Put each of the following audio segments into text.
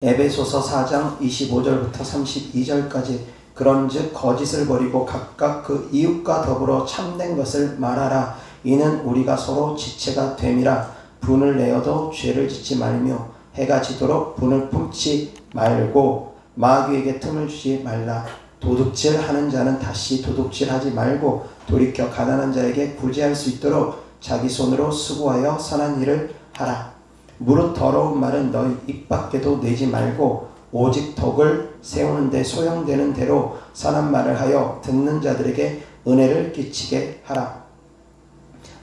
에베소서 4장 25절부터 32절까지 그런즉 거짓을 버리고 각각 그 이웃과 더불어 참된 것을 말하라. 이는 우리가 서로 지체가 됨이라. 분을 내어도 죄를 짓지 말며 해가 지도록 분을 품지 말고 마귀에게 틈을 주지 말라. 도둑질하는 자는 다시 도둑질하지 말고 돌이켜 가난한 자에게 구제할 수 있도록 자기 손으로 수고하여 선한 일을 하라. 무릇 더러운 말은 너희 입 밖에도 내지 말고 오직 덕을 세우는 데 소용되는 대로 선한 말을 하여 듣는 자들에게 은혜를 끼치게 하라.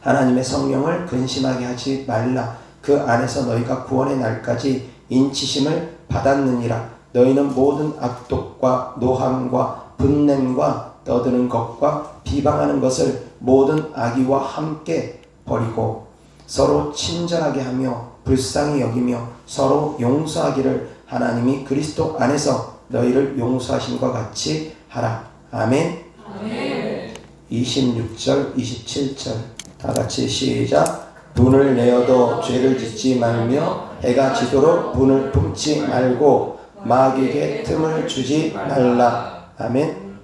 하나님의 성령을 근심하게 하지 말라. 그 안에서 너희가 구원의 날까지 인치심을 받았느니라. 너희는 모든 악독과 노함과 분냄과 떠드는 것과 비방하는 것을 모든 악의와 함께 버리고 서로 친절하게 하며 불쌍히 여기며 서로 용서하기를 하나님이 그리스도 안에서 너희를 용서하신 것 같이 하라. 아멘. 아멘. 26절 27절 다 같이 시작. 분을 내어도 죄를 짓지 말며 해가 지도록 분을 품지 말고 마귀에게 틈을 주지 말라. 아멘.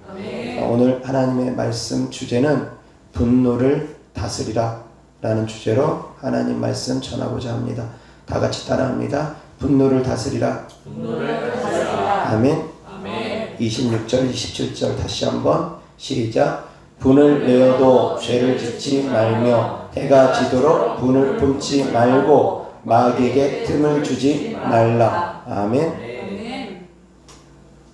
오늘 하나님의 말씀 주제는 분노를 다스리라 라는 주제로 하나님 말씀 전하고자 합니다. 다 같이 따라합니다. 분노를 다스리라. 분노를 다스리라. 아멘. 아멘. 26절 27절 다시 한번 시작. 분을 내어도 죄를 짓지 말며 해가 지도록 분을 품지 말고 마귀에게 틈을 주지 말라. 아멘.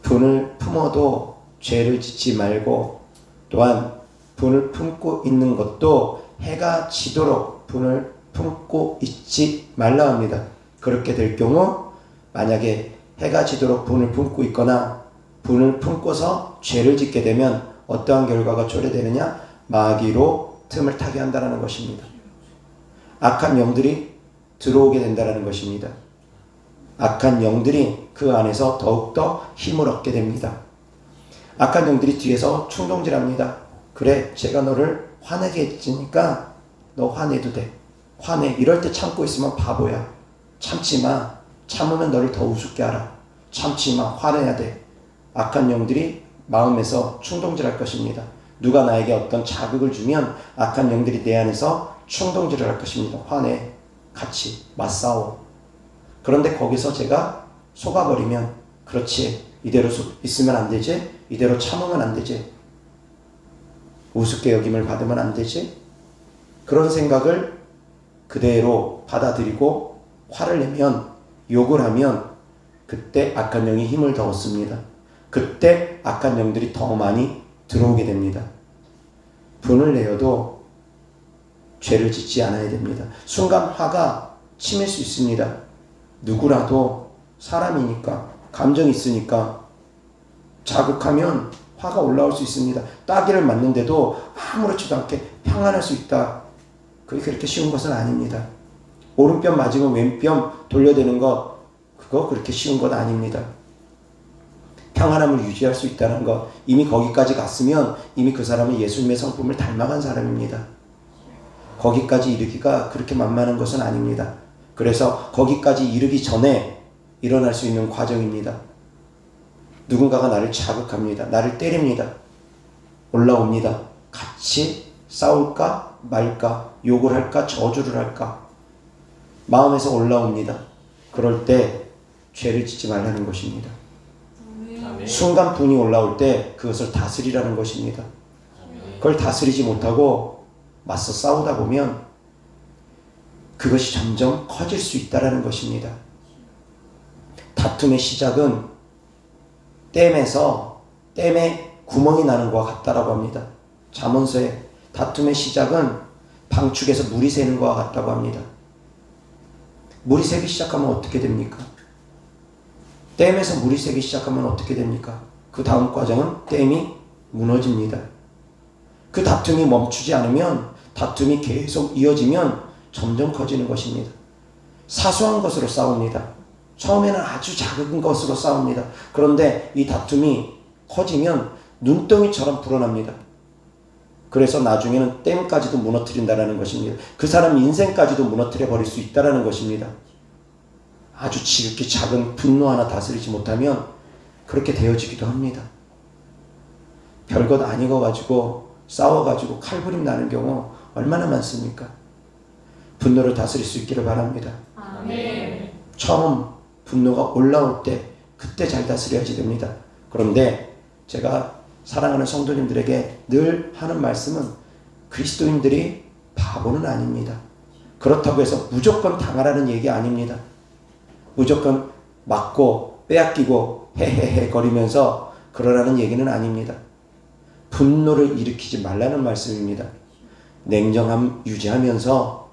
분을 품어도 죄를 짓지 말고 또한 분을 품고 있는 것도 해가 지도록 분을 품고 있지 말라 합니다. 그렇게 될 경우 만약에 해가 지도록 분을 품고 있거나 분을 품고서 죄를 짓게 되면 어떠한 결과가 초래되느냐? 마귀로 틈을 타게 한다는 것입니다. 악한 영들이 들어오게 된다는 것입니다. 악한 영들이 그 안에서 더욱더 힘을 얻게 됩니다. 악한 영들이 뒤에서 충동질합니다. 그래, 제가 너를 화내게 했으니까 너 화내도 돼. 화내. 이럴 때 참고 있으면 바보야. 참지 마. 참으면 너를 더 우습게 하라. 참지 마. 화내야 돼. 악한 영들이 마음에서 충동질할 것입니다. 누가 나에게 어떤 자극을 주면 악한 영들이 내 안에서 충동질을 할 것입니다. 화내. 같이 맞싸워. 그런데 거기서 제가 속아버리면 그렇지. 이대로 있으면 안 되지. 이대로 참으면 안 되지. 우습게 여김을 받으면 안 되지. 그런 생각을 그대로 받아들이고 화를 내면 욕을 하면 그때 악한 영이 힘을 더 얻습니다. 그때 악한 영들이 더 많이 들어오게 됩니다. 분을 내어도 죄를 짓지 않아야 됩니다. 순간 화가 치밀 수 있습니다. 누구라도 사람이니까 감정이 있으니까 자극하면 화가 올라올 수 있습니다. 따귀를 맞는데도 아무렇지도 않게 평안할 수 있다. 그게 그렇게 쉬운 것은 아닙니다. 오른뼘 맞으면 왼뼘 돌려대는 것, 그거 그렇게 쉬운 것 아닙니다. 평안함을 유지할 수 있다는 것, 이미 거기까지 갔으면 이미 그 사람은 예수님의 성품을 닮아간 사람입니다. 거기까지 이르기가 그렇게 만만한 것은 아닙니다. 그래서 거기까지 이르기 전에 일어날 수 있는 과정입니다. 누군가가 나를 자극합니다. 나를 때립니다. 올라옵니다. 같이 싸울까 말까, 욕을 할까 저주를 할까, 마음에서 올라옵니다. 그럴 때 죄를 짓지 말라는 것입니다. 아멘. 순간 분이 올라올 때 그것을 다스리라는 것입니다. 그걸 다스리지 못하고 맞서 싸우다 보면 그것이 점점 커질 수 있다는 것입니다. 다툼의 시작은 댐에 구멍이 나는 것과 같다라고 합니다. 잠언서에 다툼의 시작은 방축에서 물이 새는 것과 같다고 합니다. 물이 새기 시작하면 어떻게 됩니까? 댐에서 물이 새기 시작하면 어떻게 됩니까? 그 다음 과정은 댐이 무너집니다. 그 다툼이 멈추지 않으면, 다툼이 계속 이어지면 점점 커지는 것입니다. 사소한 것으로 싸웁니다. 처음에는 아주 작은 것으로 싸웁니다. 그런데 이 다툼이 커지면 눈덩이처럼 불어납니다. 그래서 나중에는 댐까지도 무너뜨린다는 것입니다. 그 사람 인생까지도 무너뜨려 버릴 수 있다는 것입니다. 아주 지극히 작은 분노 하나 다스리지 못하면 그렇게 되어지기도 합니다. 별것 아니고 가지고 싸워가지고 칼부림 나는 경우 얼마나 많습니까? 분노를 다스릴 수 있기를 바랍니다. 아멘. 처음 분노가 올라올 때 그때 잘 다스려야지 됩니다. 그런데 제가 사랑하는 성도님들에게 늘 하는 말씀은 그리스도인들이 바보는 아닙니다. 그렇다고 해서 무조건 당하라는 얘기 아닙니다. 무조건 맞고 빼앗기고 헤헤헤 거리면서 그러라는 얘기는 아닙니다. 분노를 일으키지 말라는 말씀입니다. 냉정함 유지하면서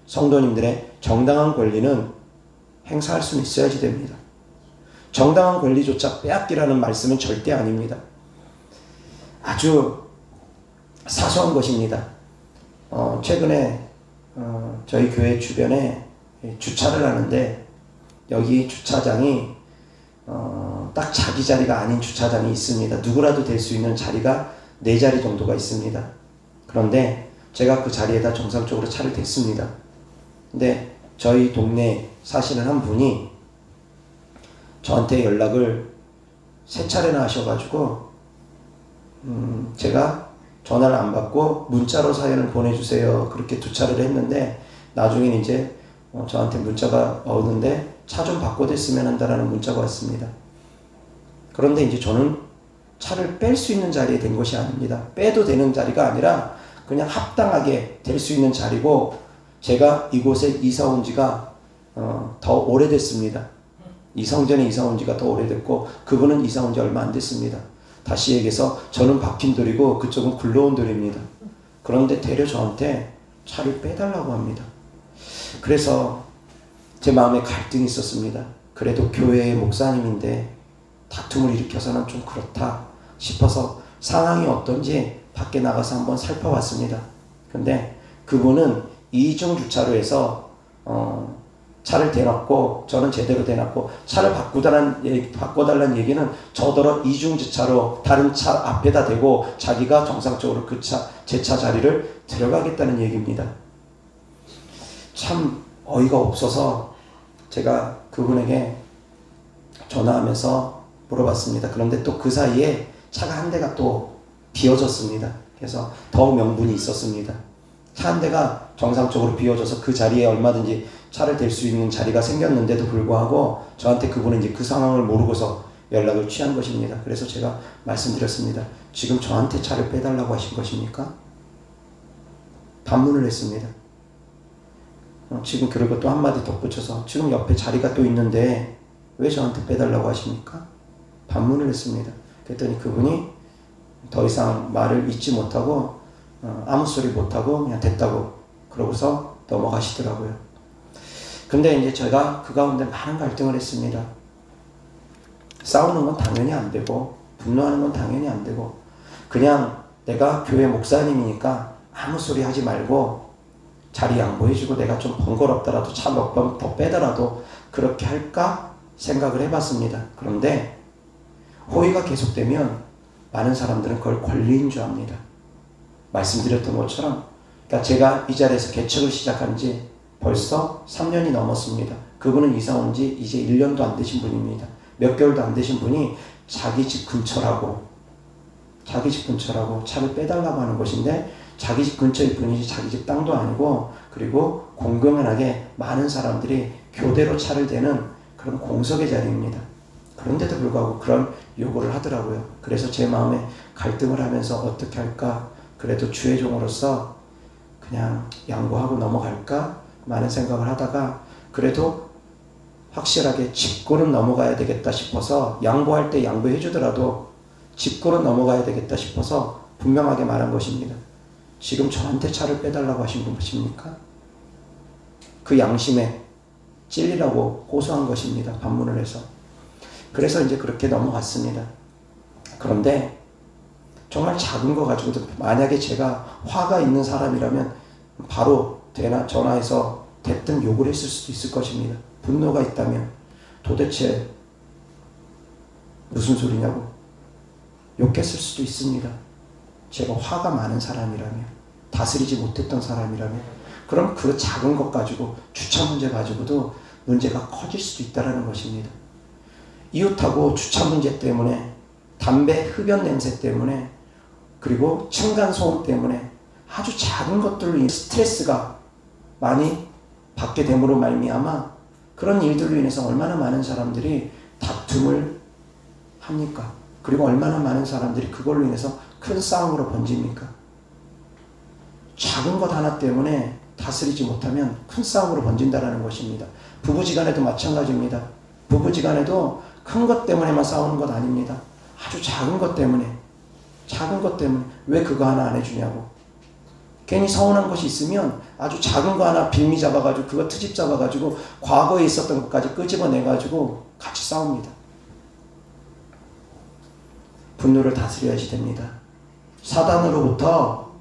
성도님들의 정당한 권리는 행사할 수는 있어야지 됩니다. 정당한 권리조차 빼앗기라는 말씀은 절대 아닙니다. 아주 사소한 것입니다. 최근에 저희 교회 주변에 주차를 하는데 여기 주차장이 딱 자기 자리가 아닌 주차장이 있습니다. 누구라도 될 수 있는 자리가 4자리 정도가 있습니다. 그런데 제가 그 자리에다 정상적으로 차를 댔습니다. 근데 저희 동네에 사시는 한 분이 저한테 연락을 3차례나 하셔가지고 제가 전화를 안 받고 문자로 사연을 보내주세요. 그렇게 2차례를 했는데 나중에 이제 저한테 문자가 오는데 차 좀 바꿔댔으면 한다라는 문자가 왔습니다. 그런데 이제 저는 차를 뺄 수 있는 자리에 된 것이 아닙니다. 빼도 되는 자리가 아니라 그냥 합당하게 될 수 있는 자리고 제가 이곳에 이사 온 지가 더 오래됐습니다. 이성전에 이사 온 지가 더 오래됐고 그분은 이사 온 지 얼마 안 됐습니다. 다시 얘기해서 저는 박힌 돌이고 그쪽은 굴러온 돌입니다. 그런데 되려 저한테 차를 빼달라고 합니다. 그래서 제 마음에 갈등이 있었습니다. 그래도 교회의 목사님인데 다툼을 일으켜서는 좀 그렇다 싶어서 상황이 어떤지 밖에 나가서 한번 살펴봤습니다. 근데 그분은 이중 주차로에서 차를 대놨고 저는 제대로 대놨고 차를 바꿔달라는 얘기는 저더러 이중 주차로 다른 차 앞에다 대고 자기가 정상적으로 그 차, 제 차 자리를 들어가겠다는 얘기입니다. 참 어이가 없어서 제가 그분에게 전화하면서 물어봤습니다. 그런데 또 그 사이에 차가 한 대가 또 비어졌습니다. 그래서 더 명분이 있었습니다. 차 한 대가 정상적으로 비어져서 그 자리에 얼마든지 차를 댈 수 있는 자리가 생겼는데도 불구하고 저한테 그분은 이제 그 상황을 모르고서 연락을 취한 것입니다. 그래서 제가 말씀드렸습니다. 지금 저한테 차를 빼달라고 하신 것입니까? 반문을 했습니다. 지금 그리고 또 한마디 덧붙여서 지금 옆에 자리가 또 있는데 왜 저한테 빼달라고 하십니까? 반문을 했습니다. 그랬더니 그분이 더 이상 말을 잇지 못하고 아무 소리 못하고 그냥 됐다고 그러고서 넘어가시더라고요. 근데 이제 제가 그 가운데 많은 갈등을 했습니다. 싸우는 건 당연히 안 되고 분노하는 건 당연히 안 되고 그냥 내가 교회 목사님이니까 아무 소리 하지 말고 자리 양보해주고 내가 좀 번거롭더라도 차 몇 번 더 빼더라도 그렇게 할까 생각을 해봤습니다. 그런데 호의가 계속되면 많은 사람들은 그걸 권리인 줄 압니다. 말씀드렸던 것처럼 그러니까 제가 이 자리에서 개척을 시작한 지 벌써 3년이 넘었습니다. 그분은 이사 온 지 이제 1년도 안 되신 분입니다. 몇 개월도 안 되신 분이 자기 집 근처라고 차를 빼달라고 하는 것인데 자기 집 근처일 뿐이지 자기 집 땅도 아니고 그리고 공공연하게 많은 사람들이 교대로 차를 대는 그런 공석의 자리입니다. 그런데도 불구하고 그런 요구를 하더라고요. 그래서 제 마음에 갈등을 하면서 어떻게 할까? 그래도 주의 종으로서 그냥 양보하고 넘어갈까? 많은 생각을 하다가 그래도 확실하게 짚고는 넘어가야 되겠다 싶어서 양보할 때 양보해 주더라도 짚고는 넘어가야 되겠다 싶어서 분명하게 말한 것입니다. 지금 저한테 차를 빼달라고 하신 것입니까? 그 양심에 찔리라고 호소한 것입니다. 반문을 해서. 그래서 이제 그렇게 넘어갔습니다. 그런데 정말 작은 거 가지고도 만약에 제가 화가 있는 사람이라면 바로 전화해서 대뜸 욕을 했을 수도 있을 것입니다. 분노가 있다면 도대체 무슨 소리냐고 욕했을 수도 있습니다. 제가 화가 많은 사람이라면 다스리지 못했던 사람이라면 그럼 그 작은 것 가지고 주차 문제 가지고도 문제가 커질 수도 있다는 것입니다. 이웃하고 주차 문제 때문에, 담배 흡연 냄새 때문에, 그리고 층간소음 때문에 아주 작은 것들로 인해 스트레스가 많이 받게 됨으로 말미암아 그런 일들로 인해서 얼마나 많은 사람들이 다툼을 합니까? 그리고 얼마나 많은 사람들이 그걸로 인해서 큰 싸움으로 번집니까? 작은 것 하나 때문에 다스리지 못하면 큰 싸움으로 번진다는 것입니다. 부부지간에도 마찬가지입니다. 부부지간에도 큰 것 때문에만 싸우는 것 아닙니다. 아주 작은 것 때문에 왜 그거 하나 안 해주냐고. 괜히 서운한 것이 있으면 아주 작은 거 하나 빌미 잡아가지고 그거 트집 잡아가지고 과거에 있었던 것까지 끄집어내가지고 같이 싸웁니다. 분노를 다스려야지 됩니다. 사단으로부터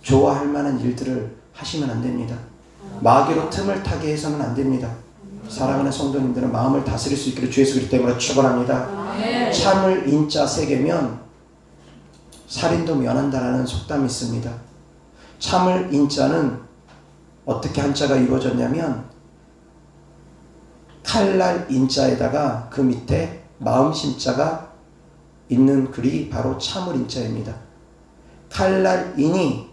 좋아할 만한 일들을 하시면 안 됩니다. 마귀로 틈을 타게 해서는 안 됩니다. 사랑하는 성도님들은 마음을 다스릴 수 있기를 주 예수 그리스도 때문에 축원합니다. 참을 인자 세게면 살인도 면한다라는 속담이 있습니다. 참을 인자는 어떻게 한자가 이루어졌냐면 칼날 인자에다가 그 밑에 마음 심자가 있는 글이 바로 참을 인자입니다. 칼날 인이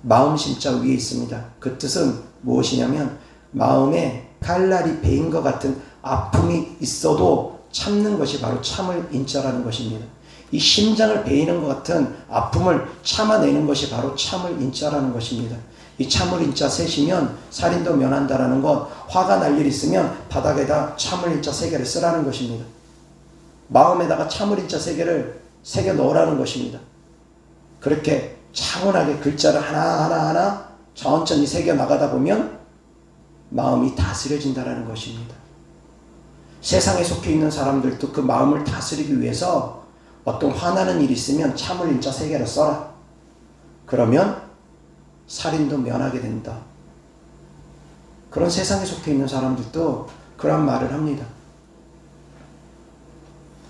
마음 심자 위에 있습니다. 그 뜻은 무엇이냐면 마음에 칼날이 베인 것 같은 아픔이 있어도 참는 것이 바로 참을 인자라는 것입니다. 이 심장을 베이는 것 같은 아픔을 참아내는 것이 바로 참을 인자라는 것입니다. 이 참을 인자 세시면 살인도 면한다라는 것, 화가 날 일 있으면 바닥에다 참을 인자 3개를 쓰라는 것입니다. 마음에다가 참을 인자 3개를 새겨 넣으라는 것입니다. 그렇게 차분하게 글자를 하나하나 천천히 새겨 나가다 보면 마음이 다스려진다는 것입니다. 세상에 속해 있는 사람들도 그 마음을 다스리기 위해서 어떤 화나는 일이 있으면 참을 인자 3개를 써라. 그러면 살인도 면하게 된다. 그런 세상에 속해 있는 사람들도 그런 말을 합니다.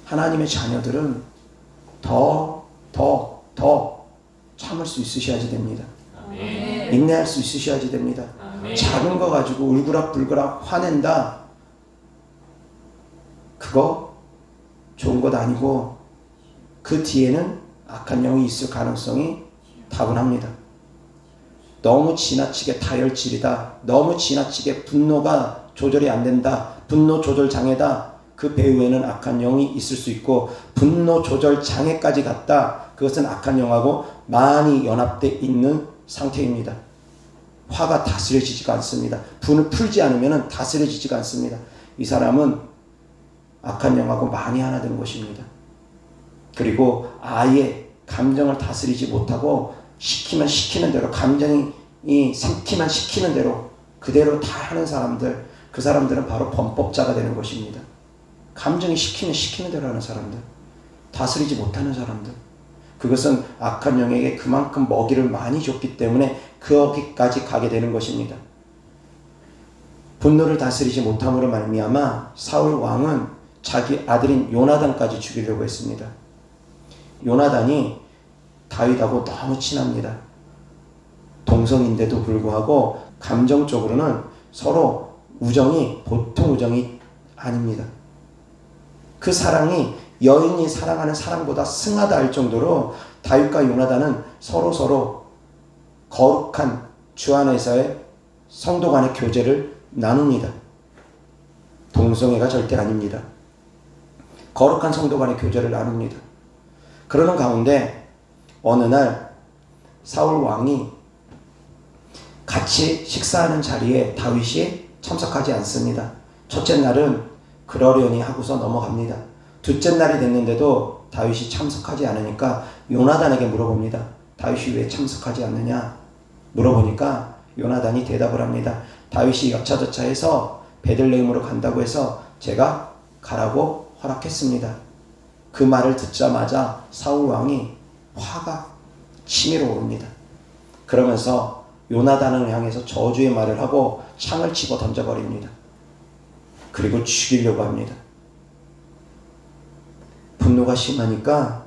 하나님의 자녀들은 더 참을 수 있으셔야지 됩니다. 아멘. 인내할 수 있으셔야지 됩니다. 아멘. 작은 거 가지고 울그락불그락 화낸다. 그거 좋은 것 아니고 그 뒤에는 악한 영이 있을 가능성이 다분합니다. 너무 지나치게 다혈질이다. 너무 지나치게 분노가 조절이 안 된다. 분노 조절 장애다. 그 배후에는 악한 영이 있을 수 있고 분노 조절 장애까지 갔다. 그것은 악한 영하고 많이 연합되어 있는 상태입니다. 화가 다스려지지가 않습니다. 분을 풀지 않으면 다스려지지가 않습니다. 이 사람은 악한 영하고 많이 하나 되는 것입니다. 그리고 아예 감정을 다스리지 못하고 시키면 시키는 대로, 감정이 생기면 시키는 대로 그대로 다 하는 사람들, 그 사람들은 바로 범법자가 되는 것입니다. 감정이 시키면 시키는 대로 하는 사람들, 다스리지 못하는 사람들, 그것은 악한 영에게 그만큼 먹이를 많이 줬기 때문에 거기까지 가게 되는 것입니다. 분노를 다스리지 못함으로 말미암아 사울 왕은 자기 아들인 요나단까지 죽이려고 했습니다. 요나단이 다윗하고 너무 친합니다. 동성인데도 불구하고 감정적으로는 서로 우정이 보통 우정이 아닙니다. 그 사랑이 여인이 사랑하는 사랑보다 승하다 할 정도로 다윗과 요나단은 서로 거룩한 주 안에서의 성도 간의 교제를 나눕니다. 동성애가 절대 아닙니다. 거룩한 성도 간의 교제를 나눕니다. 그러는 가운데 어느 날 사울 왕이 같이 식사하는 자리에 다윗이 참석하지 않습니다. 첫째 날은 그러려니 하고서 넘어갑니다. 둘째 날이 됐는데도 다윗이 참석하지 않으니까 요나단에게 물어봅니다. 다윗이 왜 참석하지 않느냐 물어보니까 요나단이 대답을 합니다. 다윗이 여차저차해서 베들레헴으로 간다고 해서 제가 가라고 허락했습니다. 그 말을 듣자마자 사울 왕이 화가 치밀어 오릅니다. 그러면서 요나단을 향해서 저주의 말을 하고 창을 집어 던져버립니다. 그리고 죽이려고 합니다. 분노가 심하니까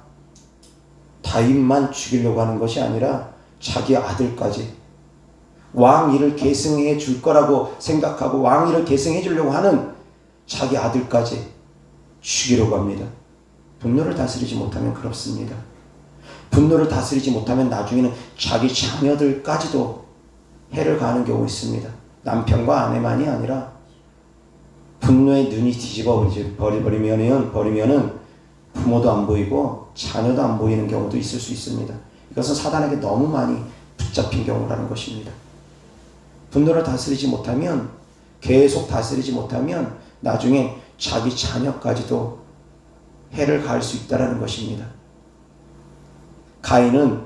다윗만 죽이려고 하는 것이 아니라 자기 아들까지, 왕 일을 계승해 줄 거라고 생각하고 왕 일을 계승해 주려고 하는 자기 아들까지 죽이려고 합니다. 분노를 다스리지 못하면 그렇습니다. 분노를 다스리지 못하면 나중에는 자기 자녀들까지도 해를 가하는 경우 있습니다. 남편과 아내만이 아니라 분노의 눈이 뒤집어 버리면은 부모도 안 보이고 자녀도 안 보이는 경우도 있을 수 있습니다. 이것은 사단에게 너무 많이 붙잡힌 경우라는 것입니다. 분노를 다스리지 못하면, 계속 다스리지 못하면 나중에 자기 자녀까지도 해를 가할 수 있다는 것입니다. 가인은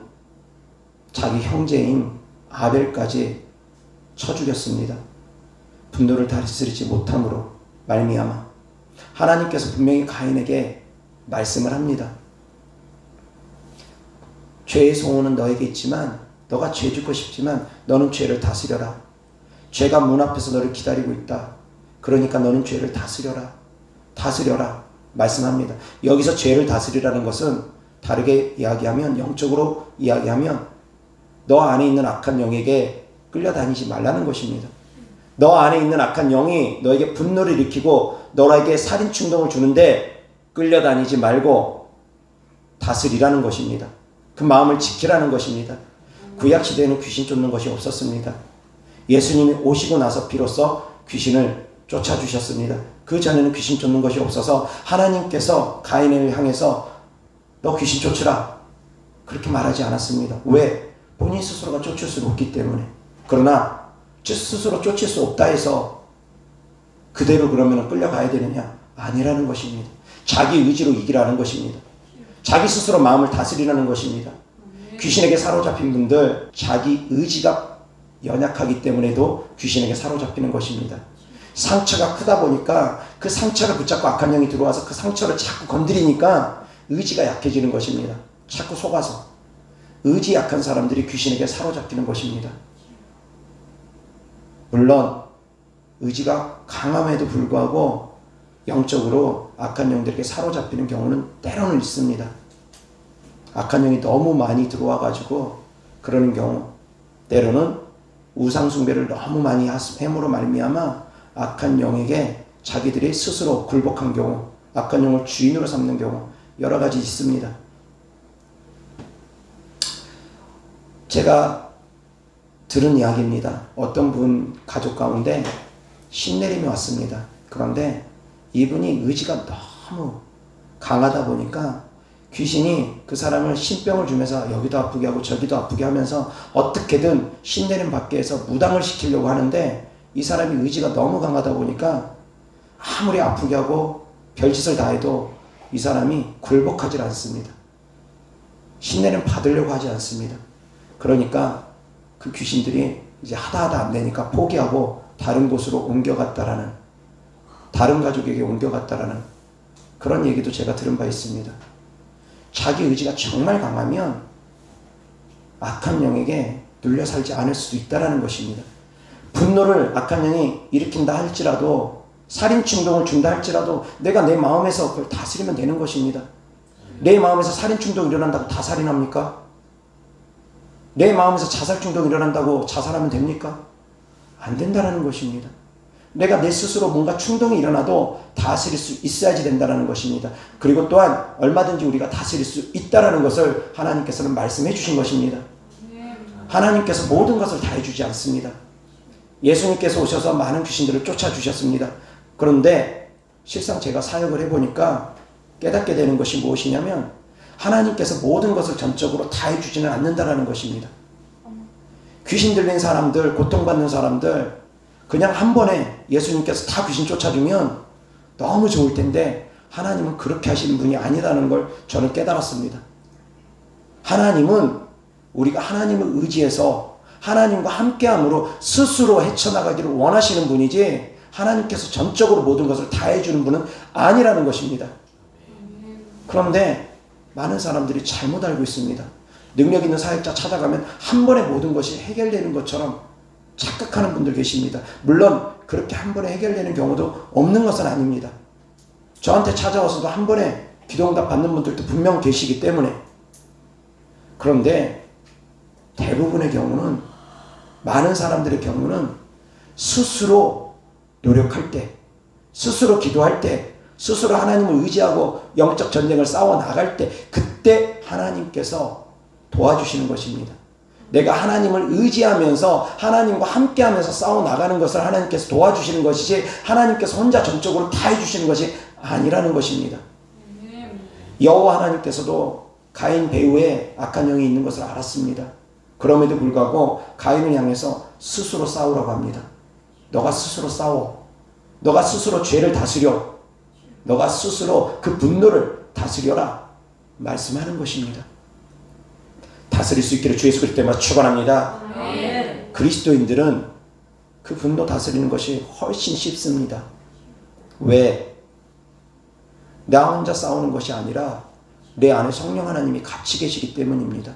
자기 형제인 아벨까지 쳐 죽였습니다. 분노를 다스리지 못함으로 말미암아 하나님께서 분명히 가인에게 말씀을 합니다. 죄의 소원은 너에게 있지만, 너가 죄 짓고 싶지만 너는 죄를 다스려라. 죄가 문 앞에서 너를 기다리고 있다. 그러니까 너는 죄를 다스려라. 다스려라 말씀합니다. 여기서 죄를 다스리라는 것은 다르게 이야기하면, 영적으로 이야기하면 너 안에 있는 악한 영에게 끌려다니지 말라는 것입니다. 너 안에 있는 악한 영이 너에게 분노를 일으키고 너에게 살인 충동을 주는데 끌려다니지 말고 다스리라는 것입니다. 그 마음을 지키라는 것입니다. 구약시대에는 귀신 쫓는 것이 없었습니다. 예수님이 오시고 나서 비로소 귀신을 쫓아주셨습니다. 그 전에는 귀신 쫓는 것이 없어서 하나님께서 가인을 향해서 너 귀신 쫓으라 그렇게 말하지 않았습니다. 왜? 본인 스스로가 쫓을 수 없기 때문에. 그러나 스스로 쫓을 수 없다 해서 그대로 그러면 끌려가야 되느냐? 아니라는 것입니다. 자기 의지로 이기라는 것입니다. 자기 스스로 마음을 다스리라는 것입니다. 귀신에게 사로잡힌 분들, 자기 의지가 연약하기 때문에도 귀신에게 사로잡히는 것입니다. 상처가 크다 보니까 그 상처를 붙잡고 악한 영이 들어와서 그 상처를 자꾸 건드리니까 의지가 약해지는 것입니다. 자꾸 속아서. 의지 약한 사람들이 귀신에게 사로잡히는 것입니다. 물론 의지가 강함에도 불구하고 영적으로 악한 영들에게 사로잡히는 경우는 때로는 있습니다. 악한 영이 너무 많이 들어와 가지고 그러는 경우, 때로는 우상 숭배를 너무 많이 함으로 말미암아 악한 영에게 자기들이 스스로 굴복한 경우, 악한 영을 주인으로 삼는 경우 여러 가지 있습니다. 제가 들은 이야기입니다. 어떤 분 가족 가운데 신내림이 왔습니다. 그런데 이분이 의지가 너무 강하다 보니까 귀신이 그 사람을 신병을 주면서 여기도 아프게 하고 저기도 아프게 하면서 어떻게든 신내림 받게 해서 무당을 시키려고 하는데, 이 사람이 의지가 너무 강하다 보니까 아무리 아프게 하고 별짓을 다 해도 이 사람이 굴복하지 않습니다. 신내림 받으려고 하지 않습니다. 그러니까 그 귀신들이 이제 하다 안 되니까 포기하고 다른 곳으로 옮겨갔다라는, 다른 가족에게 옮겨갔다라는 그런 얘기도 제가 들은 바 있습니다. 자기 의지가 정말 강하면 악한 영에게 눌려 살지 않을 수도 있다는 것입니다. 분노를 악한 영이 일으킨다 할지라도, 살인 충동을 준다 할지라도 내가 내 마음에서 그걸 다스리면 되는 것입니다. 내 마음에서 살인 충동이 일어난다고 다 살인합니까? 내 마음에서 자살 충동이 일어난다고 자살하면 됩니까? 안 된다는 것입니다. 내가 내 스스로 뭔가 충동이 일어나도 다스릴 수 있어야지 된다는 것입니다. 그리고 또한 얼마든지 우리가 다스릴 수 있다는 것을 하나님께서는 말씀해 주신 것입니다. 하나님께서 모든 것을 다 해주지 않습니다. 예수님께서 오셔서 많은 귀신들을 쫓아주셨습니다. 그런데 실상 제가 사역을 해보니까 깨닫게 되는 것이 무엇이냐면, 하나님께서 모든 것을 전적으로 다 해주지는 않는다는 것입니다. 귀신 들린 사람들, 고통받는 사람들 그냥 한 번에 예수님께서 다 귀신 쫓아주면 너무 좋을 텐데 하나님은 그렇게 하시는 분이 아니라는 걸 저는 깨달았습니다. 하나님은 우리가 하나님을 의지해서 하나님과 함께함으로 스스로 헤쳐나가기를 원하시는 분이지, 하나님께서 전적으로 모든 것을 다 해주는 분은 아니라는 것입니다. 그런데 많은 사람들이 잘못 알고 있습니다. 능력 있는 사역자 찾아가면 한 번에 모든 것이 해결되는 것처럼 착각하는 분들 계십니다. 물론 그렇게 한 번에 해결되는 경우도 없는 것은 아닙니다. 저한테 찾아와서도 한 번에 기도응답 받는 분들도 분명 계시기 때문에. 그런데 대부분의 경우는 많은 사람들의 경우는 스스로 노력할 때, 스스로 기도할 때, 스스로 하나님을 의지하고 영적 전쟁을 싸워 나갈 때, 그때 하나님께서 도와주시는 것입니다. 내가 하나님을 의지하면서 하나님과 함께하면서 싸워 나가는 것을 하나님께서 도와주시는 것이지, 하나님께서 혼자 전적으로 다 해주시는 것이 아니라는 것입니다. 여호와 하나님께서도 가인 배후에 악한 영이 있는 것을 알았습니다. 그럼에도 불구하고 가인을 향해서 스스로 싸우라고 합니다. 너가 스스로 싸워. 너가 스스로 죄를 다스려. 너가 스스로 그 분노를 다스려라 말씀하는 것입니다. 다스릴 수 있기를 주 예수 그리스도 때문에 축원합니다. 그리스도인들은 그 분노 다스리는 것이 훨씬 쉽습니다. 왜? 나 혼자 싸우는 것이 아니라 내 안에 성령 하나님이 같이 계시기 때문입니다.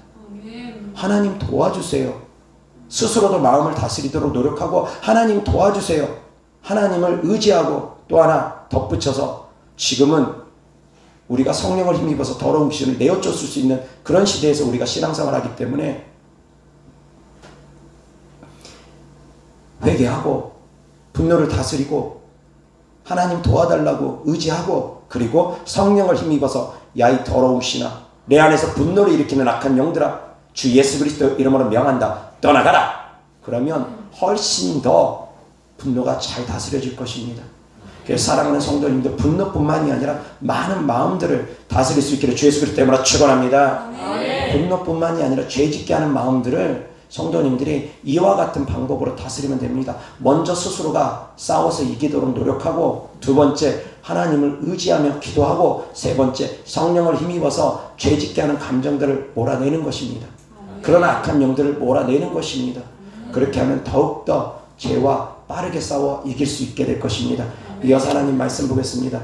하나님 도와주세요. 스스로도 마음을 다스리도록 노력하고 하나님 도와주세요. 하나님을 의지하고 또 하나 덧붙여서 지금은 우리가 성령을 힘입어서 더러운 귀신을 내어쫓을 수 있는 그런 시대에서 우리가 신앙생활을 하기 때문에 회개하고 분노를 다스리고 하나님 도와달라고 의지하고 그리고 성령을 힘입어서 야 이 더러운 귀신아 내 안에서 분노를 일으키는 악한 영들아 주 예수 그리스도 이름으로 명한다. 떠나가라. 그러면 훨씬 더 분노가 잘 다스려질 것입니다. 그래서 사랑하는 성도님들 분노뿐만이 아니라 많은 마음들을 다스릴 수 있기를 주 예수 그리스도 이름으로 축원합니다. 분노뿐만이 아니라 죄짓게 하는 마음들을 성도님들이 이와 같은 방법으로 다스리면 됩니다. 먼저 스스로가 싸워서 이기도록 노력하고 두 번째 하나님을 의지하며 기도하고 세 번째 성령을 힘입어서 죄짓게 하는 감정들을 몰아내는 것입니다. 그런 악한 영들을 몰아내는 것입니다. 그렇게 하면 더욱더 죄와 빠르게 싸워 이길 수 있게 될 것입니다. 이어서 하나님 말씀 보겠습니다.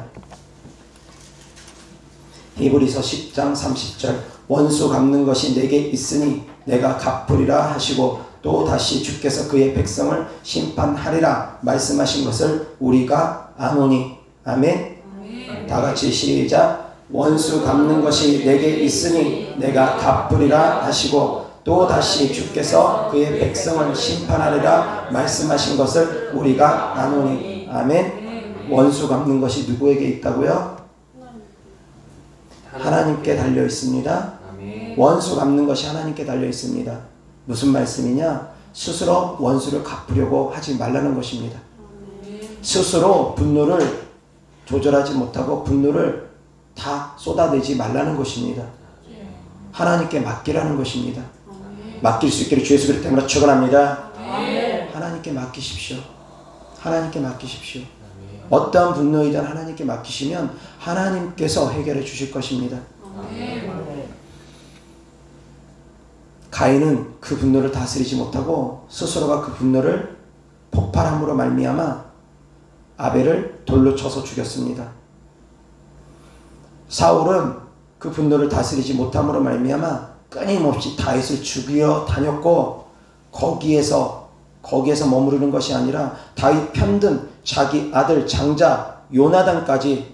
히브리서 10장 30절 원수 갚는 것이 내게 있으니 내가 갚으리라 하시고 또 다시 주께서 그의 백성을 심판하리라 말씀하신 것을 우리가 아노니. 아멘. 다 같이 시작. 원수 갚는 것이 내게 있으니 내가 갚으리라 하시고 또 다시 주께서 그의 백성을 심판하리라 말씀하신 것을 우리가 아노니. 아멘. 원수 갚는 것이 누구에게 있다고요? 하나님께 달려 있습니다. 원수 갚는 것이 하나님께 달려 있습니다. 무슨 말씀이냐? 스스로 원수를 갚으려고 하지 말라는 것입니다. 스스로 분노를 조절하지 못하고 분노를 다 쏟아내지 말라는 것입니다. 하나님께 맡기라는 것입니다. 맡길 수 있기를 주 예수 그리스도 때문에 축원합니다. 하나님께 맡기십시오. 하나님께 맡기십시오. 어떠한 분노이든 하나님께 맡기시면 하나님께서 해결해 주실 것입니다. 가인은 그 분노를 다스리지 못하고 스스로가 그 분노를 폭발함으로 말미암아 아벨을 돌로 쳐서 죽였습니다. 사울은 그 분노를 다스리지 못함으로 말미암아 끊임없이 다윗을 죽여 다녔고 거기에서 머무르는 것이 아니라 다윗 편든 자기 아들 장자 요나단까지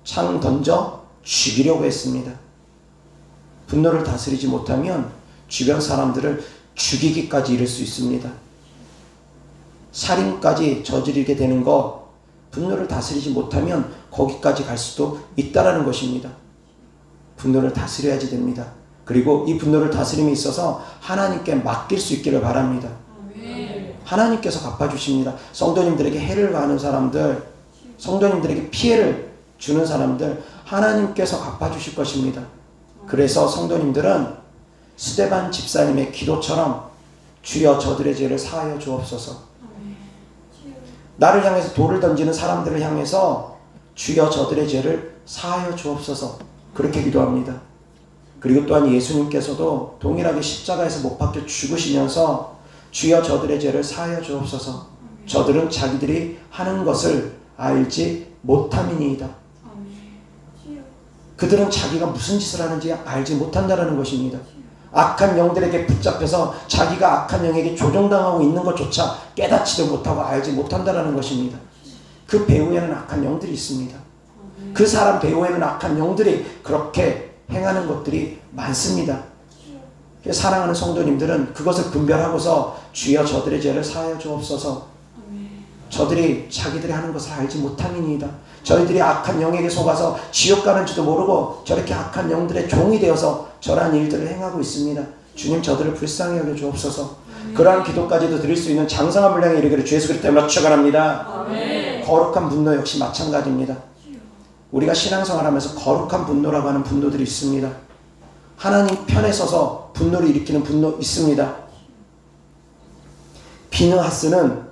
창 던져 죽이려고 했습니다. 분노를 다스리지 못하면 주변 사람들을 죽이기까지 이를 수 있습니다. 살인까지 저지르게 되는 것, 분노를 다스리지 못하면 거기까지 갈 수도 있다라는 것입니다. 분노를 다스려야지 됩니다. 그리고 이 분노를 다스림에 있어서 하나님께 맡길 수 있기를 바랍니다. 하나님께서 갚아주십니다. 성도님들에게 해를 가하는 사람들, 성도님들에게 피해를 주는 사람들 하나님께서 갚아주실 것입니다. 그래서 성도님들은 스데반 집사님의 기도처럼 주여 저들의 죄를 사하여 주옵소서. 나를 향해서 돌을 던지는 사람들을 향해서 주여 저들의 죄를 사하여 주옵소서. 그렇게 기도합니다. 그리고 또한 예수님께서도 동일하게 십자가에서 못 박혀 죽으시면서 주여 저들의 죄를 사하여 주옵소서. 저들은 자기들이 하는 것을 알지 못함이니이다. 그들은 자기가 무슨 짓을 하는지 알지 못한다는 것입니다. 악한 영들에게 붙잡혀서 자기가 악한 영에게 조종당하고 있는 것조차 깨닫지도 못하고 알지 못한다는 것입니다. 그 배후에는 악한 영들이 있습니다. 그 사람 배후에는 악한 영들이 그렇게 행하는 것들이 많습니다. 사랑하는 성도님들은 그것을 분별하고서 주여 저들의 죄를 사하여 주옵소서. 저들이 자기들이 하는 것을 알지 못함이니이다. 저희들이 악한 영에게 속아서 지옥 가는 줄도 모르고 저렇게 악한 영들의 종이 되어서 저러한 일들을 행하고 있습니다. 주님 저들을 불쌍히 여겨 주옵소서. 그러한 기도까지도 드릴 수 있는 장성한 분량에 이르기를 주 예수 그리스도 이름으로 축원합니다. 거룩한 분노 역시 마찬가지입니다. 우리가 신앙생활 하면서 거룩한 분노라고 하는 분노들이 있습니다. 하나님 편에 서서 분노를 일으키는 분노 있습니다. 비느하스는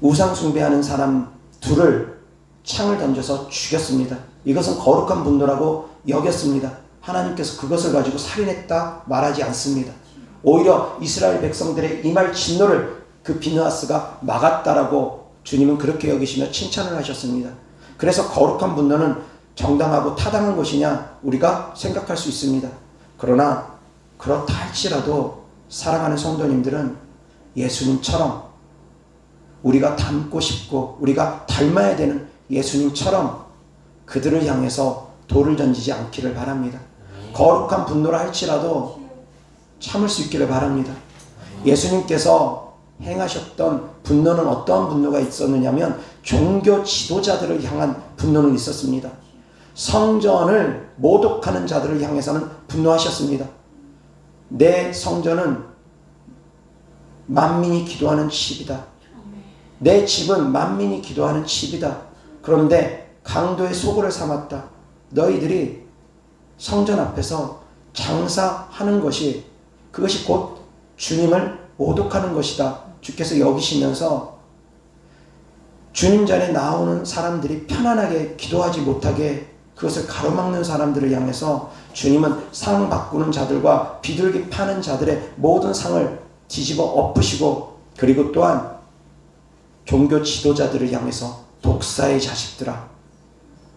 우상 숭배하는 사람 둘을 창을 던져서 죽였습니다. 이것은 거룩한 분노라고 여겼습니다. 하나님께서 그것을 가지고 살인했다 말하지 않습니다. 오히려 이스라엘 백성들의 임할 진노를 그 비느하스가 막았다라고 주님은 그렇게 여기시며 칭찬을 하셨습니다. 그래서 거룩한 분노는 정당하고 타당한 것이냐 우리가 생각할 수 있습니다. 그러나 그렇다 할지라도 사랑하는 성도님들은 예수님처럼 우리가 닮고 싶고 우리가 닮아야 되는 예수님처럼 그들을 향해서 돌을 던지지 않기를 바랍니다. 거룩한 분노라 할지라도 참을 수 있기를 바랍니다. 예수님께서 행하셨던 분노는 어떠한 분노가 있었느냐면 종교 지도자들을 향한 분노는 있었습니다. 성전을 모독하는 자들을 향해서는 분노하셨습니다. 내 성전은 만민이 기도하는 집이다. 내 집은 만민이 기도하는 집이다. 그런데 강도의 소굴을 삼았다. 너희들이 성전 앞에서 장사하는 것이 그것이 곧 주님을 모독하는 것이다. 주께서 여기시면서 주님 전에 나오는 사람들이 편안하게 기도하지 못하게 그것을 가로막는 사람들을 향해서 주님은 상 바꾸는 자들과 비둘기 파는 자들의 모든 상을 뒤집어 엎으시고 그리고 또한 종교 지도자들을 향해서 독사의 자식들아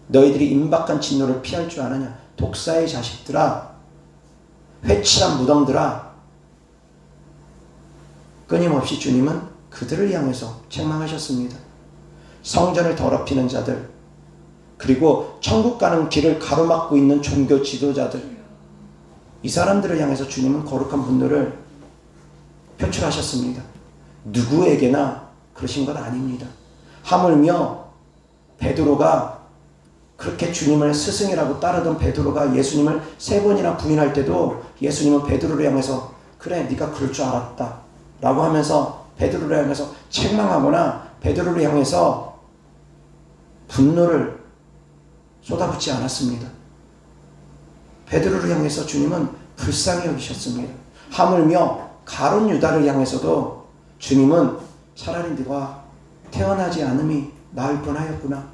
너희들이 임박한 진노를 피할 줄 아느냐 독사의 자식들아 회칠한 무덤들아 끊임없이 주님은 그들을 향해서 책망하셨습니다. 성전을 더럽히는 자들 그리고 천국 가는 길을 가로막고 있는 종교 지도자들 이 사람들을 향해서 주님은 거룩한 분노를 표출하셨습니다. 누구에게나 그러신 건 아닙니다. 하물며 베드로가 그렇게 주님을 스승이라고 따르던 베드로가 예수님을 3번이나 부인할 때도 예수님은 베드로를 향해서 그래 네가 그럴 줄 알았다 라고 하면서 베드로를 향해서 책망하거나 베드로를 향해서 분노를 쏟아붓지 않았습니다. 베드로를 향해서 주님은 불쌍히 여기셨습니다. 하물며 가룟 유다를 향해서도 주님은 차라리 네가 태어나지 않음이 나을 뻔하였구나.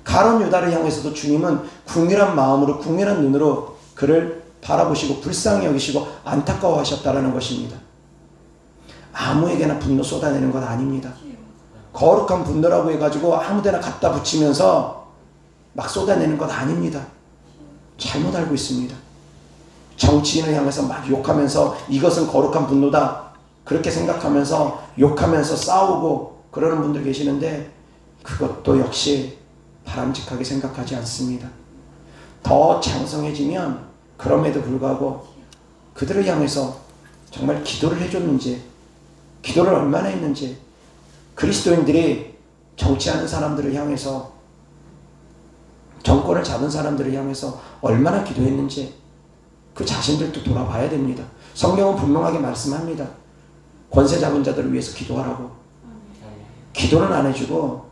가룟 유다를 향해서도 주님은 궁일한 마음으로 궁일한 눈으로 그를 바라보시고 불쌍히 여기시고 안타까워하셨다라는 것입니다. 아무에게나 분노 쏟아내는 건 아닙니다. 거룩한 분노라고 해가지고 아무데나 갖다 붙이면서 막 쏟아내는 건 아닙니다. 잘못 알고 있습니다. 정치인을 향해서 막 욕하면서 이것은 거룩한 분노다 그렇게 생각하면서 욕하면서 싸우고 그러는 분들 계시는데 그것도 역시 바람직하게 생각하지 않습니다. 더 장성해지면 그럼에도 불구하고 그들을 향해서 정말 기도를 해줬는지 기도를 얼마나 했는지 그리스도인들이 정치하는 사람들을 향해서 정권을 잡은 사람들을 향해서 얼마나 기도했는지 그 자신들도 돌아봐야 됩니다. 성경은 분명하게 말씀합니다. 권세 잡은 자들을 위해서 기도하라고. 기도는 안 해주고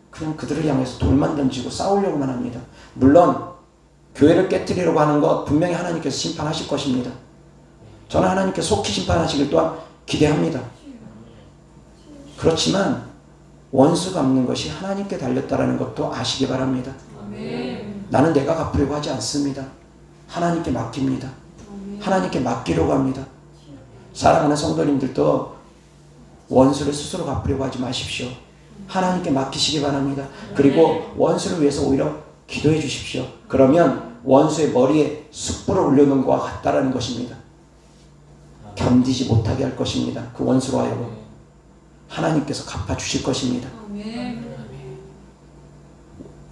그냥 그들을 향해서 돌만 던지고 싸우려고만 합니다. 물론 교회를 깨뜨리려고 하는 것 분명히 하나님께서 심판하실 것입니다. 저는 하나님께서 속히 심판하시길 또한 기대합니다. 그렇지만 원수 갚는 것이 하나님께 달렸다라는 것도 아시기 바랍니다. 나는 내가 갚으려고 하지 않습니다. 하나님께 맡깁니다. 하나님께 맡기려고 합니다. 사랑하는 성도님들도 원수를 스스로 갚으려고 하지 마십시오. 하나님께 맡기시기 바랍니다. 그리고 원수를 위해서 오히려 기도해 주십시오. 그러면 원수의 머리에 숯불을 올려놓은 것과 같다라는 것입니다. 견디지 못하게 할 것입니다. 그 원수로 하여금 하나님께서 갚아주실 것입니다.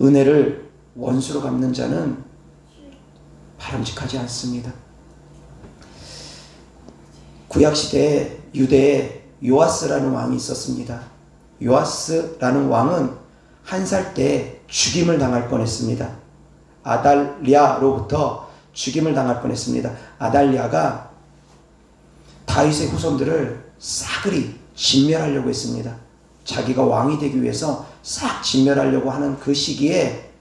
은혜를 원수로 갚는 자는 바람직하지 않습니다. 구약시대에 유대에 요아스라는 왕이 있었습니다. 요아스라는 왕은 한 살 때 죽임을 당할 뻔했습니다. 아달랴로부터 죽임을 당할 뻔했습니다. 아달랴가 다윗의 후손들을 싸그리 진멸하려고 했습니다. 자기가 왕이 되기 위해서 싹 진멸하려고 하는 그 시기에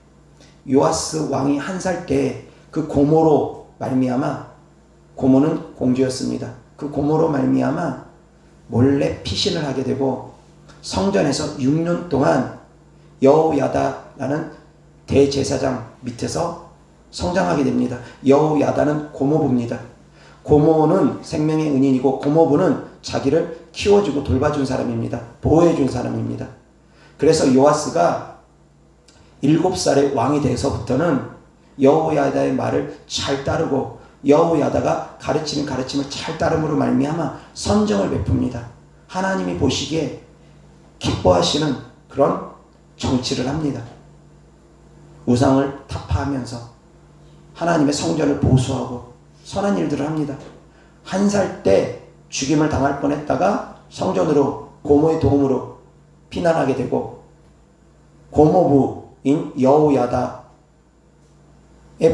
요아스 왕이 한 살 때 그 고모로 말미암아, 고모는 공주였습니다. 그 고모로 말미암아 몰래 피신을 하게 되고 성전에서 6년 동안 여호야다라는 대제사장 밑에서 성장하게 됩니다. 여호야다는 고모부입니다. 고모는 생명의 은인이고 고모부는 자기를 키워주고 돌봐준 사람입니다. 보호해준 사람입니다. 그래서 요아스가 7살의 왕이 돼서부터는 여호야다의 말을 잘 따르고 여호야다가 가르치는 가르침을 잘 따름으로 말미암아 선정을 베풉니다. 하나님이 보시기에 기뻐하시는 그런 정치를 합니다. 우상을 타파하면서 하나님의 성전을 보수하고 선한 일들을 합니다. 한 살 때 죽임을 당할 뻔했다가 성전으로 고모의 도움으로 피난하게 되고 고모부인 여호야다의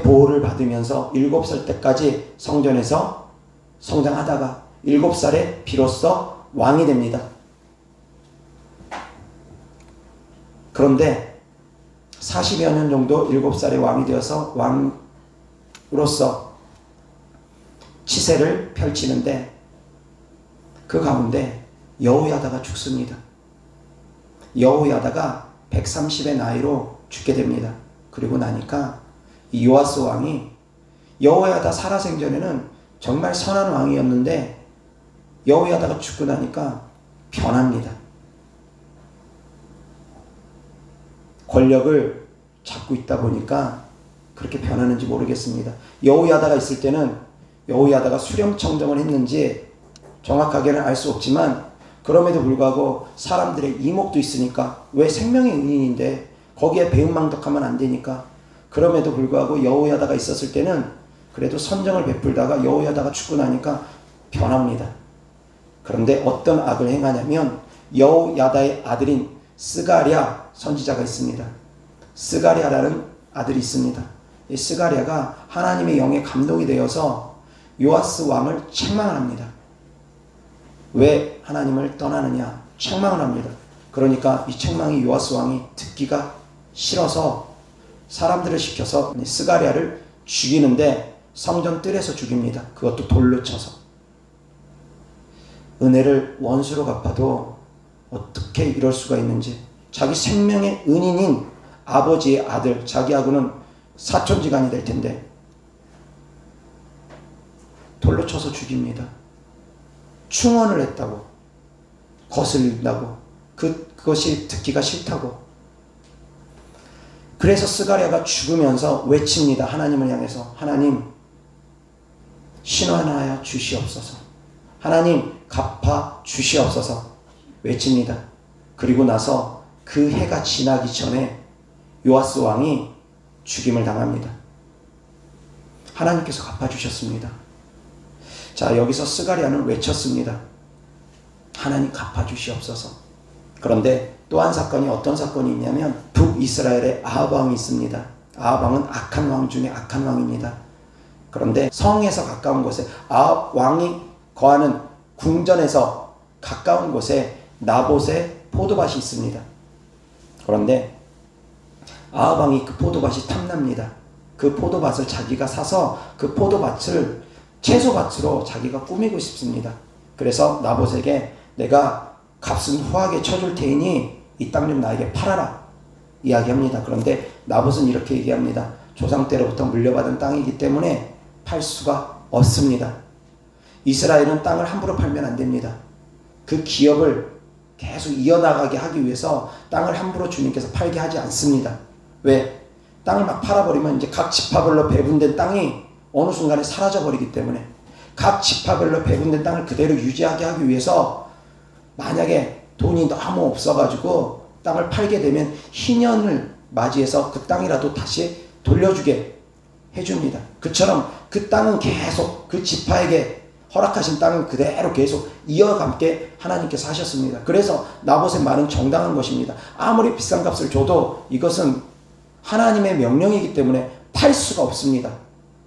보호를 받으면서 7살 때까지 성전에서 성장하다가 7살에 비로소 왕이 됩니다. 그런데 40여 년 정도 7살에 왕이 되어서 왕으로서 치세를 펼치는데 그 가운데 여호야다가 죽습니다. 여호야다가 130의 나이로 죽게 됩니다. 그리고 나니까 이 요아스 왕이 여호야다 살아생전에는 정말 선한 왕이었는데 여호야다가 죽고 나니까 변합니다. 권력을 잡고 있다 보니까 그렇게 변하는지 모르겠습니다. 여호야다가 있을 때는 여호야다가 수렴청정을 했는지 정확하게는 알 수 없지만 그럼에도 불구하고 사람들의 이목도 있으니까 왜 생명의 은인인데 거기에 배은망덕하면 안 되니까 그럼에도 불구하고 여호야다가 있었을 때는 그래도 선정을 베풀다가 여호야다가 죽고 나니까 변합니다. 그런데 어떤 악을 행하냐면 여호야다의 아들인 스가랴 선지자가 있습니다. 스가랴라는 아들이 있습니다. 이 스가랴가 하나님의 영에 감동이 되어서 요아스 왕을 책망을 합니다. 왜 하나님을 떠나느냐 책망을 합니다. 그러니까 이 책망이 요아스 왕이 듣기가 싫어서 사람들을 시켜서 스가랴를 죽이는데 성전 뜰에서 죽입니다. 그것도 돌로 쳐서. 은혜를 원수로 갚아도 어떻게 이럴 수가 있는지, 자기 생명의 은인인 아버지의 아들, 자기하고는 사촌지간이 될 텐데 돌로 쳐서 죽입니다. 충언을 했다고, 거슬린다고, 그것이 듣기가 싫다고. 그래서 스가랴가 죽으면서 외칩니다. 하나님을 향해서 하나님 신원하여 주시옵소서, 하나님 갚아 주시옵소서 외칩니다. 그리고 나서 그 해가 지나기 전에 요아스 왕이 죽임을 당합니다. 하나님께서 갚아주셨습니다. 자, 여기서 스가랴는 외쳤습니다. 하나님 갚아주시옵소서. 그런데 또 한 사건이 어떤 사건이 있냐면 북이스라엘에 아합 왕이 있습니다. 아합 왕은 악한 왕 중에 악한 왕입니다. 그런데 성에서 가까운 곳에 아합 왕이 거하는 궁전에서 가까운 곳에 나봇의 포도밭이 있습니다. 그런데 아합 왕이 그 포도밭이 탐납니다. 그 포도밭을 자기가 사서 그 포도밭을 채소밭으로 자기가 꾸미고 싶습니다. 그래서 나봇에게 내가 값은 후하게 쳐줄 테이니 이 땅 좀 나에게 팔아라 이야기합니다. 그런데 나봇은 이렇게 얘기합니다. 조상 때로부터 물려받은 땅이기 때문에 팔 수가 없습니다. 이스라엘은 땅을 함부로 팔면 안 됩니다. 그 기업을 계속 이어나가게 하기 위해서 땅을 함부로 주님께서 팔게 하지 않습니다. 왜? 땅을 막 팔아버리면 이제 각 지파별로 배분된 땅이 어느 순간에 사라져버리기 때문에 각 지파별로 배분된 땅을 그대로 유지하게 하기 위해서 만약에 돈이 너무 없어가지고 땅을 팔게 되면 희년을 맞이해서 그 땅이라도 다시 돌려주게 해줍니다. 그처럼 그 땅은 계속 그 지파에게 허락하신 땅은 그대로 계속 이어감게 하나님께서 하셨습니다. 그래서 나봇의 말은 정당한 것입니다. 아무리 비싼 값을 줘도 이것은 하나님의 명령이기 때문에 팔 수가 없습니다.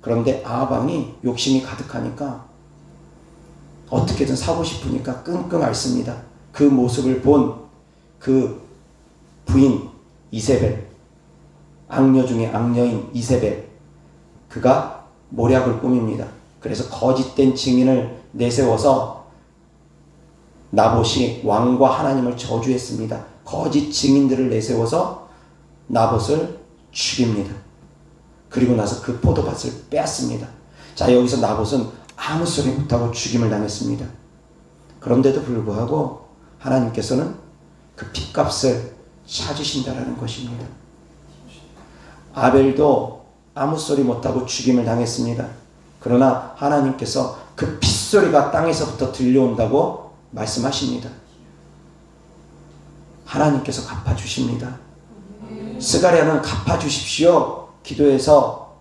그런데 아합 왕이 욕심이 가득하니까 어떻게든 사고 싶으니까 끙끙 앓습니다. 그 모습을 본 그 부인 이세벨, 악녀 중에 악녀인 이세벨, 그가 모략을 꾸밉니다. 그래서 거짓된 증인을 내세워서 나봇이 왕과 하나님을 저주했습니다. 거짓 증인들을 내세워서 나봇을 죽입니다. 그리고 나서 그 포도밭을 빼앗습니다. 자, 여기서 나봇은 아무 소리 못하고 죽임을 당했습니다. 그런데도 불구하고 하나님께서는 그 핏값을 찾으신다라는 것입니다. 아벨도 아무 소리 못하고 죽임을 당했습니다. 그러나 하나님께서 그 핏소리가 땅에서부터 들려온다고 말씀하십니다. 하나님께서 갚아주십니다. 스가랴는 갚아주십시오 기도해서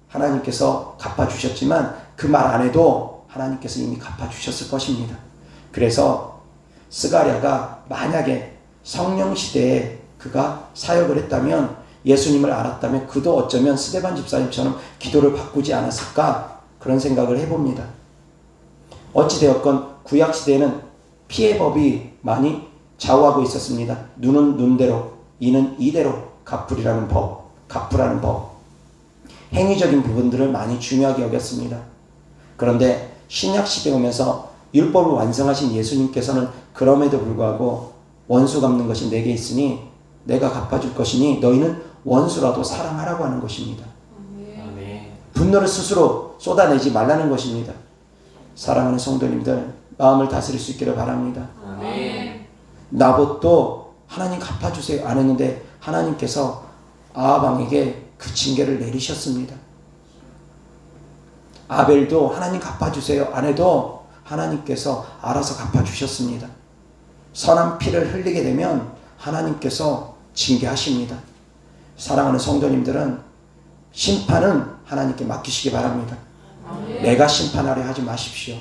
하나님께서 갚아주셨지만 그 말 안 해도 하나님께서 이미 갚아주셨을 것입니다. 그래서 스가랴가 만약에 성령시대에 그가 사역을 했다면, 예수님을 알았다면 그도 어쩌면 스데반 집사님처럼 기도를 바꾸지 않았을까, 그런 생각을 해봅니다. 어찌되었건 구약시대에는 피해법이 많이 좌우하고 있었습니다. 눈은 눈대로, 이는 이대로 갚으라는 법, 행위적인 부분들을 많이 중요하게 여겼습니다. 그런데 신약시대에 오면서 율법을 완성하신 예수님께서는 그럼에도 불구하고 원수 갚는 것이 내게 있으니 내가 갚아줄 것이니 너희는 원수라도 사랑하라고 하는 것입니다. 분노를 스스로 쏟아내지 말라는 것입니다. 사랑하는 성도님들, 마음을 다스릴 수 있기를 바랍니다. 나봇도 하나님 갚아주세요 안 했는데 하나님께서 아합 왕에게 그 징계를 내리셨습니다. 아벨도 하나님 갚아주세요 안 해도 하나님께서 알아서 갚아주셨습니다. 선한 피를 흘리게 되면 하나님께서 징계하십니다. 사랑하는 성도님들은 심판은 하나님께 맡기시기 바랍니다. 내가 심판하려 하지 마십시오.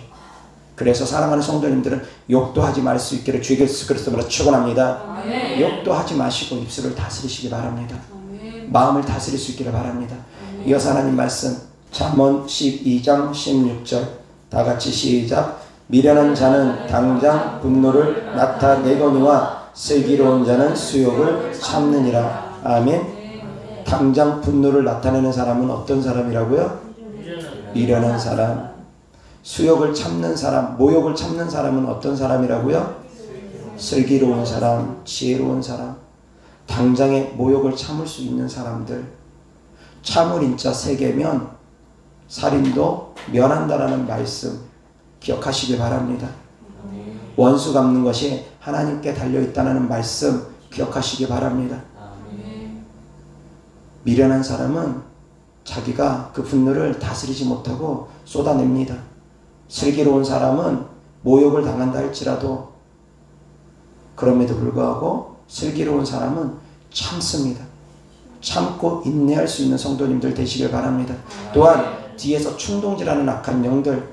그래서 사랑하는 성도님들은 욕도 하지 말 수 있기를 주 예수 그리스도로 축원합니다. 욕도 하지 마시고 입술을 다스리시기 바랍니다. 마음을 다스릴 수 있기를 바랍니다. 이어서 하나님 말씀 잠언 12장 16절 다 같이 시작. 미련한 자는 당장 분노를 나타내거니와 슬기로운 자는 수욕을 참느니라. 아멘. 당장 분노를 나타내는 사람은 어떤 사람이라고요? 미련한 사람. 수욕을 참는 사람, 모욕을 참는 사람은 어떤 사람이라고요? 슬기로운 사람, 지혜로운 사람. 당장의 모욕을 참을 수 있는 사람들. 참을 인자 3개면 살인도 면한다라는 말씀 기억하시길 바랍니다. 원수 갚는 것이 하나님께 달려있다는 말씀 기억하시기 바랍니다. 미련한 사람은 자기가 그 분노를 다스리지 못하고 쏟아냅니다. 슬기로운 사람은 모욕을 당한다 할지라도 그럼에도 불구하고 슬기로운 사람은 참습니다. 참고 인내할 수 있는 성도님들 되시길 바랍니다. 또한 뒤에서 충동질하는 악한 영들,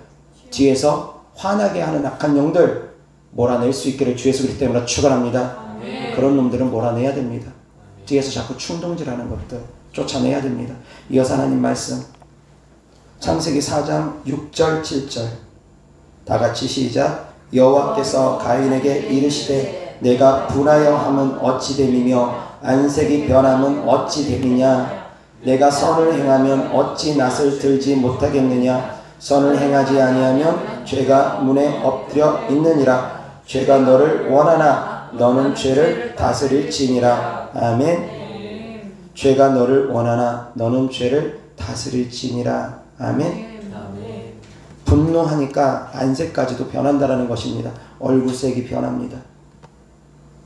뒤에서 화나게 하는 악한 영들 몰아낼 수 있기를 주 예수 그리스도 때문에 축원합니다. 그런 놈들은 몰아내야 됩니다. 뒤에서 자꾸 충동질하는 것들 쫓아내야 됩니다. 이어서 하나님 말씀 창세기 4장 6절 7절 다 같이 시작. 여호와께서 가인에게 이르시되 내가 분하여 함은 어찌 됨이며 안색이 변함은 어찌 됨이냐. 내가 선을 행하면 어찌 낯을 들지 못하겠느냐. 선을 행하지 아니하면 죄가 문에 엎드려 있느니라. 죄가 너를 원하나 너는 죄를 다스릴지니라. 아멘. 죄가 너를 원하나 너는 죄를 다스릴지니라. 아멘. 분노하니까 안색까지도 변한다라는 것입니다. 얼굴색이 변합니다.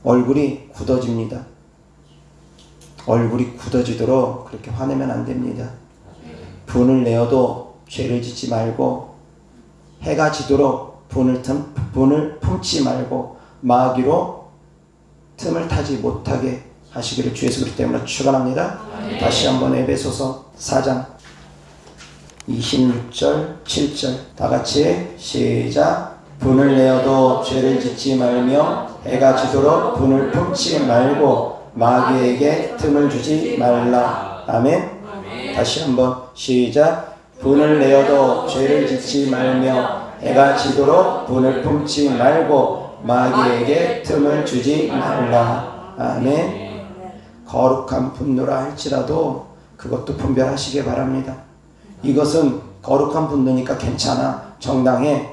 얼굴이 굳어집니다. 얼굴이 굳어지도록 그렇게 화내면 안 됩니다. 분을 내어도 죄를 짓지 말고 해가 지도록 분을 품지 말고 마귀로 틈을 타지 못하게 하시기를 주 예수 그리스도 때문에 축원합니다. 다시 한번 에베소서 4장 26절, 7절 다 같이 시작. 분을 내어도 죄를 짓지 말며 해가 지도록 분을 품지 말고 마귀에게 틈을 주지 말라. 아멘. 다시 한번 시작. 분을 내어도 죄를 짓지 말며 해가 지도록 분을 품지 말고 마귀에게 틈을 주지 말라. 아멘. 거룩한 분노라 할지라도 그것도 분별하시기 바랍니다. 이것은 거룩한 분노니까 괜찮아, 정당해,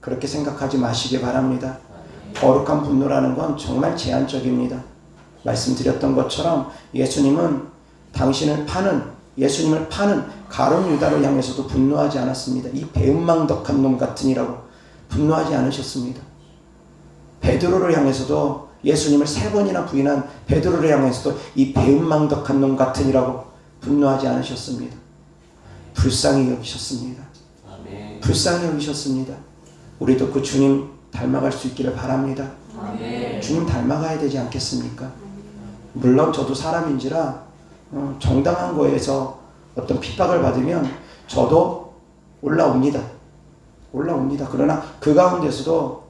그렇게 생각하지 마시기 바랍니다. 거룩한 분노라는 건 정말 제한적입니다. 말씀드렸던 것처럼 예수님은 예수님을 파는 가룟 유다를 향해서도 분노하지 않았습니다. 이 배은망덕한 놈 같으니라고 분노하지 않으셨습니다. 베드로를 향해서도, 예수님을 3번이나 부인한 베드로를 향해서도 이 배은망덕한 놈 같으니라고 분노하지 않으셨습니다. 불쌍히 여기셨습니다. 아멘. 불쌍히 여기셨습니다. 우리도 그 주님 닮아갈 수 있기를 바랍니다. 아멘. 주님 닮아가야 되지 않겠습니까? 물론 저도 사람인지라 정당한 거에서 어떤 핍박을 받으면 저도 올라옵니다. 그러나 그 가운데서도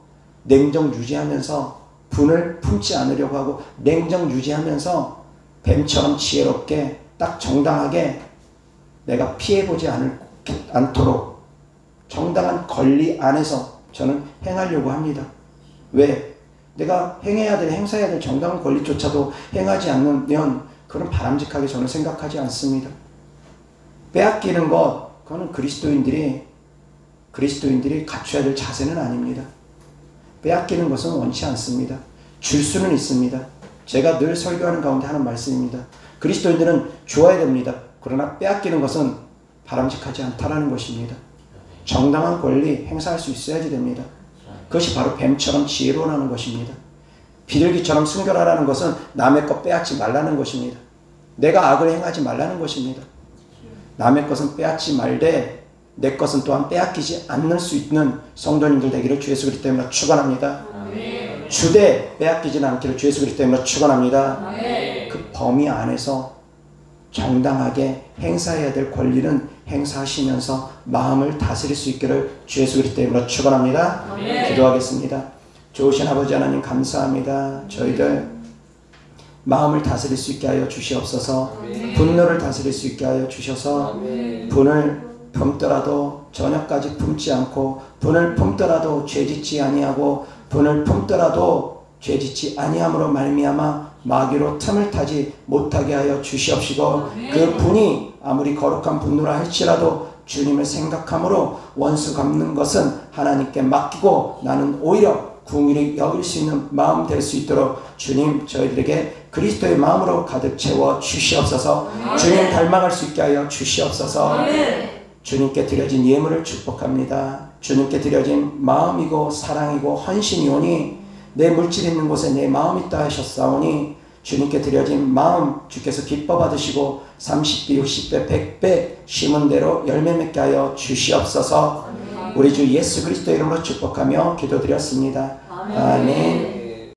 냉정 유지하면서 분을 품지 않으려고 하고, 냉정 유지하면서 뱀처럼 지혜롭게 딱 정당하게 내가 피해보지 않도록 정당한 권리 안에서 저는 행하려고 합니다. 왜? 내가 행해야 될, 행사해야 될 정당한 권리조차도 행하지 않으면 그건 바람직하게 저는 생각하지 않습니다. 빼앗기는 것, 그거는 그리스도인들이 갖춰야 될 자세는 아닙니다. 빼앗기는 것은 원치 않습니다. 줄 수는 있습니다. 제가 늘 설교하는 가운데 하는 말씀입니다. 그리스도인들은 주어야 됩니다. 그러나 빼앗기는 것은 바람직하지 않다라는 것입니다. 정당한 권리 행사할 수 있어야지 됩니다. 그것이 바로 뱀처럼 지혜로우라는 것입니다. 비둘기처럼 순결하라는 것은 남의 것 빼앗지 말라는 것입니다. 내가 악을 행하지 말라는 것입니다. 남의 것은 빼앗지 말되 내 것은 또한 빼앗기지 않을 수 있는 성도님들 되기를 주 예수 그리스도 때문에 축원합니다. 주되 빼앗기지는 않기를 주 예수 그리스도 때문에 축원합니다. 그 범위 안에서 정당하게 행사해야 될 권리는 행사하시면서 마음을 다스릴 수 있기를 주 예수 그리스도 때문에 축원합니다. 기도하겠습니다. 좋으신 아버지 하나님 감사합니다. 저희들 마음을 다스릴 수 있게 하여 주시옵소서. 분노를 다스릴 수 있게 하여 주셔서 분을 품더라도 저녁까지 품지 않고, 분을 품더라도 죄짓지 아니하고, 분을 품더라도 죄짓지 아니함으로 말미암아 마귀로 틈을 타지 못하게 하여 주시옵시고, 그 분이 아무리 거룩한 분노라 할지라도 주님을 생각함으로 원수 갚는 것은 하나님께 맡기고 나는 오히려 궁일이 여길 수 있는 마음 될 수 있도록 주님 저희들에게 그리스도의 마음으로 가득 채워 주시옵소서. 주님 닮아갈 수 있게 하여 주시옵소서. 주님께 드려진 예물을 축복합니다. 주님께 드려진 마음이고 사랑이고 헌신이오니 내 물질 있는 곳에 내 마음 있다 하셨사오니 주님께 드려진 마음 주께서 기뻐 받으시고 30배, 60배, 100배 심은 대로 열매 맺게 하여 주시옵소서. 우리 주 예수 그리스도 이름으로 축복하며 기도드렸습니다. 아멘.